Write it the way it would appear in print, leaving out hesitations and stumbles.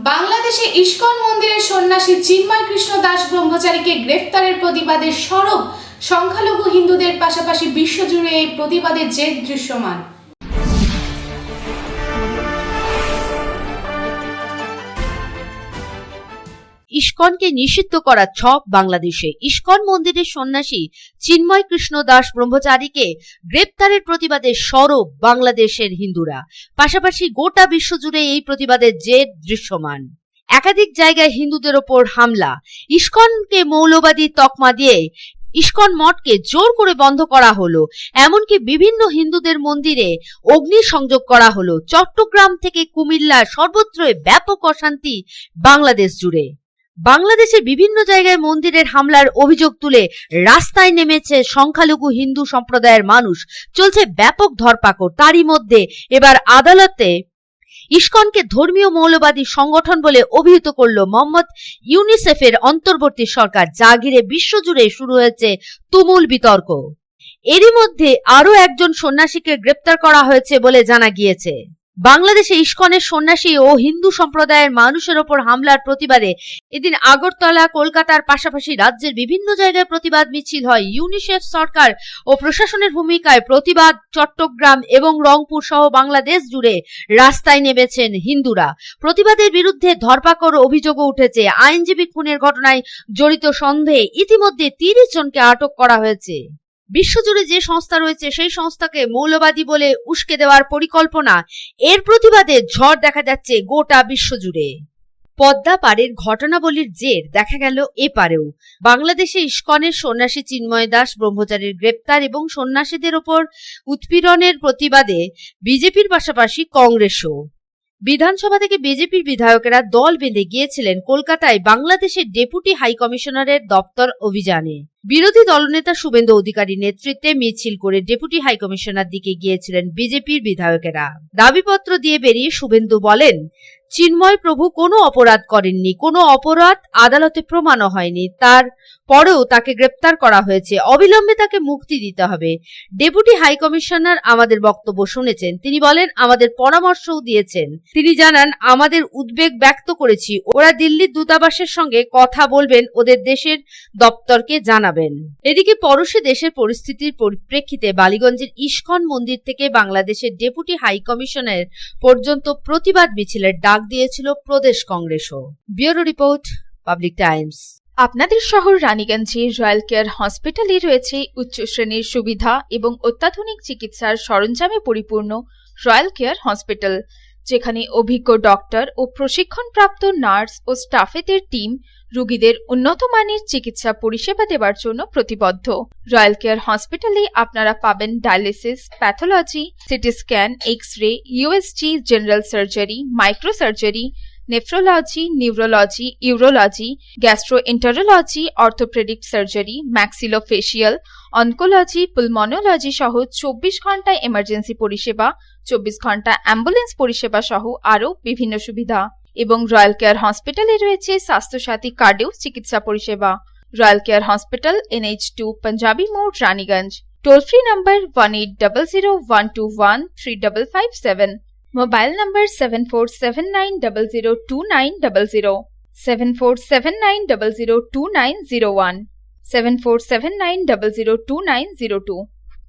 বাংলাদেশে ইস্কন মন্দিরের সন্ন্যাসী চিন্ময় কৃষ্ণ দাস ব্রহ্মচারীকে গ্রেফতারের প্রতিবাদে সরব সংখ্যালঘু হিন্দুদের পাশাপাশি বিশ্বজুড়ে এই প্রতিবাদের জের দৃশ্যমান। ইস্কনকে নিষিদ্ধ করার ছক বাংলাদেশে। ইস্কন মন্দিরের সন্ন্যাসী চিন্ময় কৃষ্ণ দাস ব্রহ্মচারীকে গ্রেপ্তারের প্রতিবাদে সরব বাংলাদেশের হিন্দুরা, পাশাপাশি গোটা বিশ্বজুড়ে এই প্রতিবাদের জের দৃশ্যমান। একাধিক জায়গায় হিন্দুদের ওপর হামলা, ইস্কনকে মৌলবাদী তকমা দিয়ে ইস্কন মঠকে জোর করে বন্ধ করা হলো, এমনকি বিভিন্ন হিন্দুদের মন্দিরে অগ্নিসংযোগ করা হলো। চট্টগ্রাম থেকে কুমিল্লা সর্বত্রই ব্যাপক অশান্তি বাংলাদেশ জুড়ে। বাংলাদেশের বিভিন্ন জায়গায় মন্দিরের হামলার অভিযোগ তুলে রাস্তায় নেমেছে সংখ্যালঘু হিন্দু সম্প্রদায়ের মানুষ। চলছে ব্যাপক ধরপাকড়। তারই মধ্যে এবার আদালতে ইস্কনকে ধর্মীয় মৌলবাদী সংগঠন বলে অভিহিত করল মোহাম্মদ ইউনিসেফের অন্তর্বর্তী সরকার, যা ঘিরে বিশ্বজুড়ে শুরু হয়েছে তুমুল বিতর্ক। এরই মধ্যে আরও একজন সন্ন্যাসীকে গ্রেপ্তার করা হয়েছে বলে জানা গিয়েছে। বাংলাদেশে ইস্কনের সন্ন্যাসী ও হিন্দু সম্প্রদায়ের মানুষের ওপর হামলার প্রতিবাদে এদিন আগরতলা, কলকাতার পাশাপাশি রাজ্যের বিভিন্ন জায়গায় প্রতিবাদ মিছিল হয়। ইউনিসেফ সরকার ও প্রশাসনের ভূমিকায় প্রতিবাদ চট্টগ্রাম এবং রংপুর সহ বাংলাদেশ জুড়ে রাস্তায় নেমেছেন হিন্দুরা। প্রতিবাদের বিরুদ্ধে ধরপাকড় অভিযোগও উঠেছে। আইনজীবী খুনের ঘটনায় জড়িত সন্দেহে ইতিমধ্যে 30 জনকে আটক করা হয়েছে। বিশ্বজুড়ে যে সংস্থা রয়েছে সেই সংস্থাকে মৌলবাদী বলে উস্কে দেওয়ার পরিকল্পনা, এর প্রতিবাদে ঝড় দেখা যাচ্ছে গোটা বিশ্বজুড়ে। পদ্মা পাড়ের ঘটনাবলীর জের দেখা গেল এপারেও। বাংলাদেশে ইস্কনের সন্ন্যাসী চিন্ময় দাস ব্রহ্মচারীর গ্রেপ্তার এবং সন্ন্যাসীদের ওপর উৎপীড়নের প্রতিবাদে বিজেপির পাশাপাশি কংগ্রেসও। বিধানসভা থেকে বিজেপির বিধায়কেরা দল বেঁধে গিয়েছিলেন কলকাতায় বাংলাদেশের ডেপুটি হাই কমিশনারের দপ্তর অভিযানে। বিরোধী দলনেতা শুভেন্দু অধিকারীর নেতৃত্বে মিছিল করে ডেপুটি হাই কমিশনার দিকে গিয়েছিলেন বিজেপির বিধায়কেরা। দাবিপত্র দিয়ে বেরিয়ে শুভেন্দু বলেন, চিন্ময় প্রভু কোনো অপরাধ করেননি, কোনো অপরাধ আদালতে প্রমাণও হয়নি, তার পরেও তাকে গ্রেপ্তার করা হয়েছে। অবিলম্বে তাকে মুক্তি দিতে হবে। ডেপুটি হাই কমিশনার আমাদের বক্তব্য শুনেছেন। তিনি বলেন, আমাদের পরামর্শও দিয়েছেন। তিনি জানান, আমাদের উদ্বেগ ব্যক্ত করেছি, ওরা দিল্লির দূতাবাসের সঙ্গে কথা বলবেন, ওদের দেশের দপ্তরকে জানাবেন। এদিকে পড়শি দেশের পরিস্থিতির পরিপ্রেক্ষিতে বালিগঞ্জের ইস্কন মন্দির থেকে বাংলাদেশের ডেপুটি হাই কমিশনার পর্যন্ত প্রতিবাদ মিছিলের ডাক দিয়েছিল প্রদেশ কংগ্রেসও। Bureau report, Public Times. আপনাদের শহর রানীগঞ্জে রয়্যাল কেয়ার হসপিটালে রয়েছে উচ্চ শ্রেণীর সুবিধা এবং অত্যাধুনিক চিকিৎসার সরঞ্জামে পরিপূর্ণ রয়্যাল কেয়ার হসপিটাল, যেখানে অভিজ্ঞ ডক্টর ও প্রশিক্ষণপ্রাপ্ত নার্স ও স্টাফেদের টিম রোগীদের উন্নত মানের চিকিৎসা পরিষেবা দেওয়ার জন্য প্রতিবদ্ধ। রয়্যাল কেয়ার হসপিটালে আপনারা পাবেন dialysis, pathology, CT scan, X-ray, USG, general surgery, micro surgery, nephrology, neurology, urology, gastroenterology, orthopaedic surgery, maxillofacial, oncology, pulmonology সহ 24 ঘন্টা এমার্জেন্সি পরিষেবা, 24 ঘন্টা অ্যাম্বুলেন্স পরিষেবা সহ আরও বিভিন্ন সুবিধা। এবং রয়্যাল কেয়ার হসপিটালে রয়েছে স্বাস্থ্যসাথী কার্ডেও চিকিৎসা পরিষেবা। Royal care hospital, NH2 panjabi মোড়, Raniganj. Toll free number 180012213557। Mobile number 7479002900, 7479002901, 7479002902।